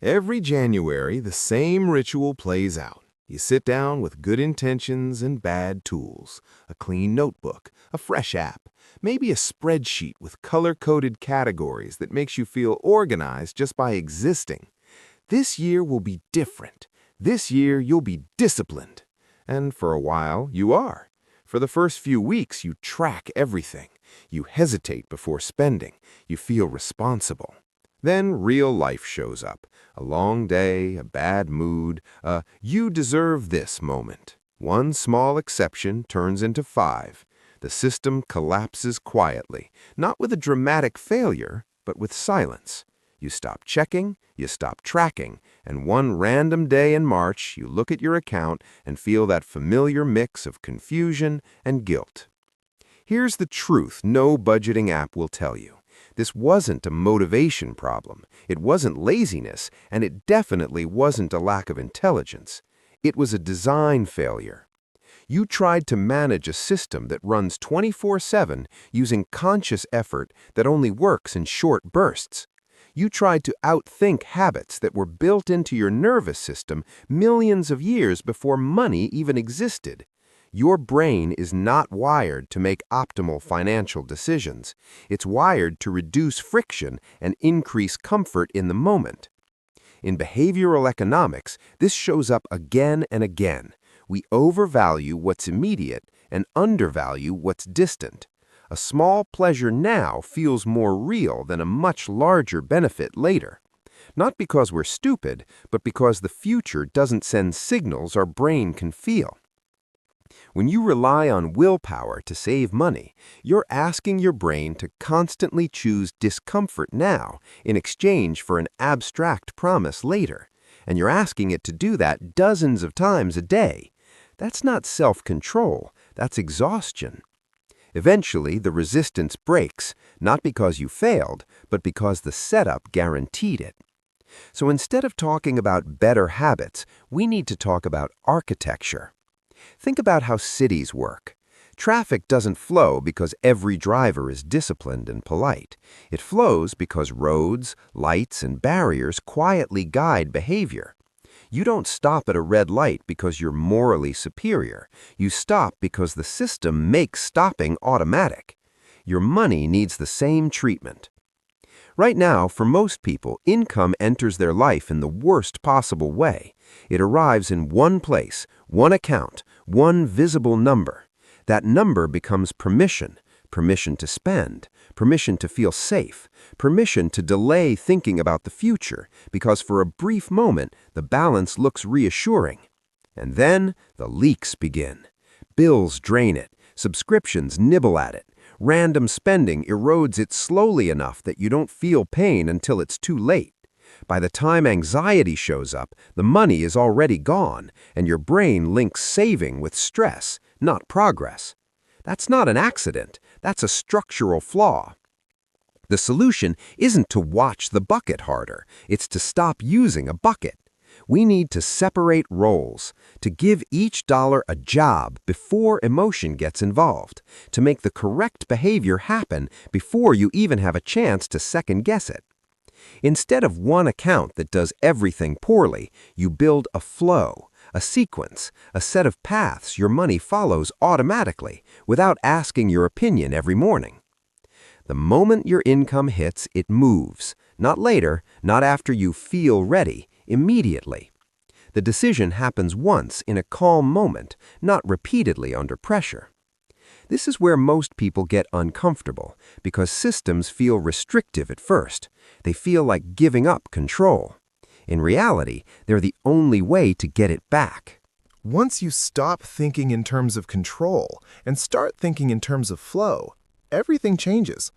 Every January, the same ritual plays out. You sit down with good intentions and bad tools, a clean notebook, a fresh app, maybe a spreadsheet with color-coded categories that makes you feel organized just by existing. This year will be different. This year, you'll be disciplined. And for a while, you are. For the first few weeks, you track everything. You hesitate before spending. You feel responsible. Then real life shows up. A long day, a bad mood, a "you deserve this" moment. One small exception turns into 5. The system collapses quietly, not with a dramatic failure, but with silence. You stop checking, you stop tracking, and one random day in March, you look at your account and feel that familiar mix of confusion and guilt. Here's the truth no budgeting app will tell you. This wasn't a motivation problem, it wasn't laziness, and it definitely wasn't a lack of intelligence. It was a design failure. You tried to manage a system that runs 24/7 using conscious effort that only works in short bursts. You tried to outthink habits that were built into your nervous system millions of years before money even existed. Your brain is not wired to make optimal financial decisions. It's wired to reduce friction and increase comfort in the moment. In behavioral economics, this shows up again and again. We overvalue what's immediate and undervalue what's distant. A small pleasure now feels more real than a much larger benefit later. Not because we're stupid, but because the future doesn't send signals our brain can feel. When you rely on willpower to save money, you're asking your brain to constantly choose discomfort now in exchange for an abstract promise later. And you're asking it to do that dozens of times a day. That's not self-control, that's exhaustion. Eventually, the resistance breaks, not because you failed, but because the setup guaranteed it. So instead of talking about better habits, we need to talk about architecture. Think about how cities work. Traffic doesn't flow because every driver is disciplined and polite. It flows because roads, lights, and barriers quietly guide behavior. You don't stop at a red light because you're morally superior. You stop because the system makes stopping automatic. Your money needs the same treatment. Right now, for most people, income enters their life in the worst possible way. It arrives in one place, one account, one visible number. That number becomes permission, permission to spend, permission to feel safe, permission to delay thinking about the future, because for a brief moment, the balance looks reassuring. And then the leaks begin. Bills drain it, subscriptions nibble at it. Random spending erodes it slowly enough that you don't feel pain until it's too late. By the time anxiety shows up, the money is already gone, and your brain links saving with stress, not progress. That's not an accident, that's a structural flaw. The solution isn't to watch the bucket harder, it's to stop using a bucket. We need to separate roles, to give each dollar a job before emotion gets involved, to make the correct behavior happen before you even have a chance to second-guess it. Instead of one account that does everything poorly, you build a flow, a sequence, a set of paths your money follows automatically without asking your opinion every morning. The moment your income hits, it moves. Not later, not after you feel ready, immediately. The decision happens once in a calm moment, not repeatedly under pressure. This is where most people get uncomfortable, because systems feel restrictive at first. They feel like giving up control. In reality, they're the only way to get it back. Once you stop thinking in terms of control and start thinking in terms of flow, everything changes.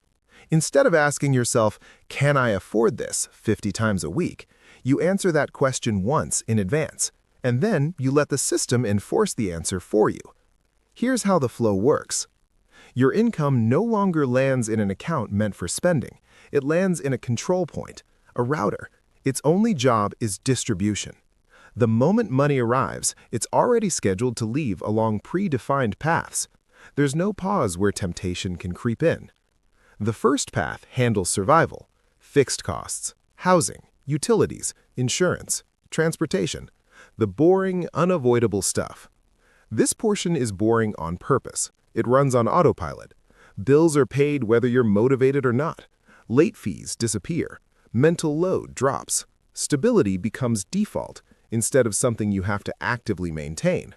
Instead of asking yourself, "Can I afford this?" 50 times a week, you answer that question once in advance, and then you let the system enforce the answer for you. Here's how the flow works. Your income no longer lands in an account meant for spending. It lands in a control point, a router. Its only job is distribution. The moment money arrives, it's already scheduled to leave along predefined paths. There's no pause where temptation can creep in. The first path handles survival, fixed costs, housing, Utilities, insurance, transportation. The boring, unavoidable stuff. This portion is boring on purpose. It runs on autopilot. Bills are paid whether you're motivated or not. Late fees disappear. Mental load drops. Stability becomes default instead of something you have to actively maintain.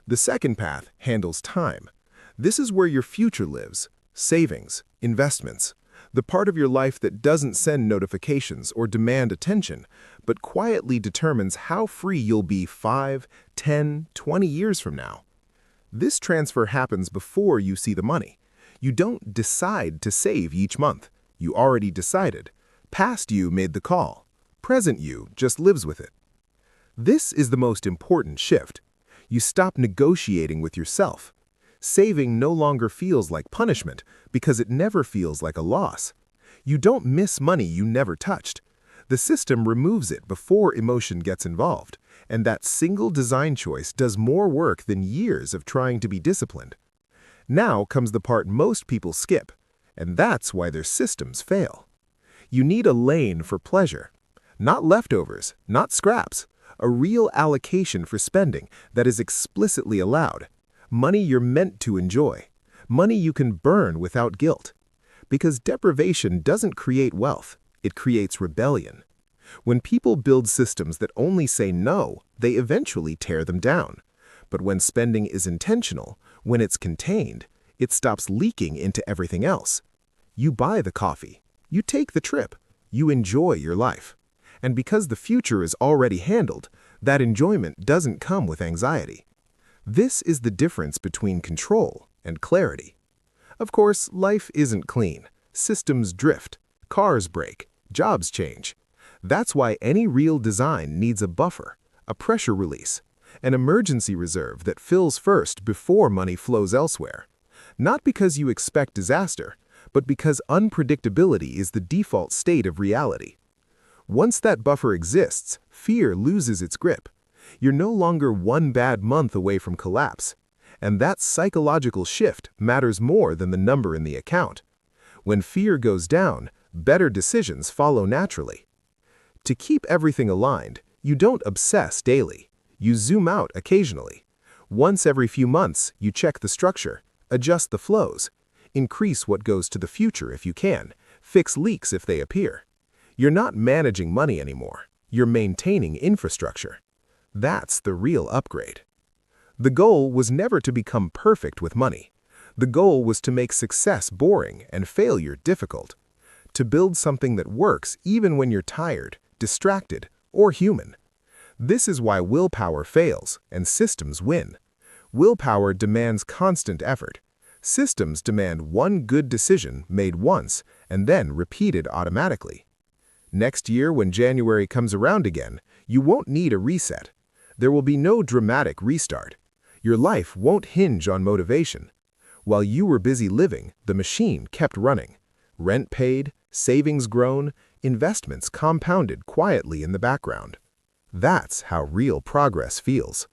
The second path handles time. This is where your future lives. Savings, investments. The part of your life that doesn't send notifications or demand attention, but quietly determines how free you'll be 5, 10, 20 years from now. This transfer happens before you see the money. You don't decide to save each month. You already decided. Past you made the call. Present you just lives with it. This is the most important shift. You stop negotiating with yourself. Saving no longer feels like punishment because it never feels like a loss. You don't miss money you never touched. The system removes it before emotion gets involved, and that single design choice does more work than years of trying to be disciplined. Now comes the part most people skip, and that's why their systems fail. You need a lane for pleasure. Not leftovers, not scraps. A real allocation for spending that is explicitly allowed. Money you're meant to enjoy. Money you can burn without guilt. Because deprivation doesn't create wealth, it creates rebellion. When people build systems that only say no, they eventually tear them down. But when spending is intentional, when it's contained, it stops leaking into everything else. You buy the coffee. You take the trip. You enjoy your life. And because the future is already handled, that enjoyment doesn't come with anxiety. This is the difference between control and clarity. Of course, life isn't clean. Systems drift, cars break, jobs change. That's why any real design needs a buffer, a pressure release, an emergency reserve that fills first before money flows elsewhere. Not because you expect disaster, but because unpredictability is the default state of reality. Once that buffer exists, fear loses its grip. You're no longer one bad month away from collapse. And that psychological shift matters more than the number in the account. When fear goes down, better decisions follow naturally. To keep everything aligned, you don't obsess daily. You zoom out occasionally. Once every few months, you check the structure, adjust the flows, increase what goes to the future if you can, fix leaks if they appear. You're not managing money anymore. You're maintaining infrastructure. That's the real upgrade. The goal was never to become perfect with money. The goal was to make success boring and failure difficult. To build something that works even when you're tired, distracted, or human. This is why willpower fails and systems win. Willpower demands constant effort. Systems demand one good decision made once and then repeated automatically. Next year, when January comes around again, you won't need a reset. There will be no dramatic restart. Your life won't hinge on motivation. While you were busy living, the machine kept running. Rent paid, savings grown, investments compounded quietly in the background. That's how real progress feels.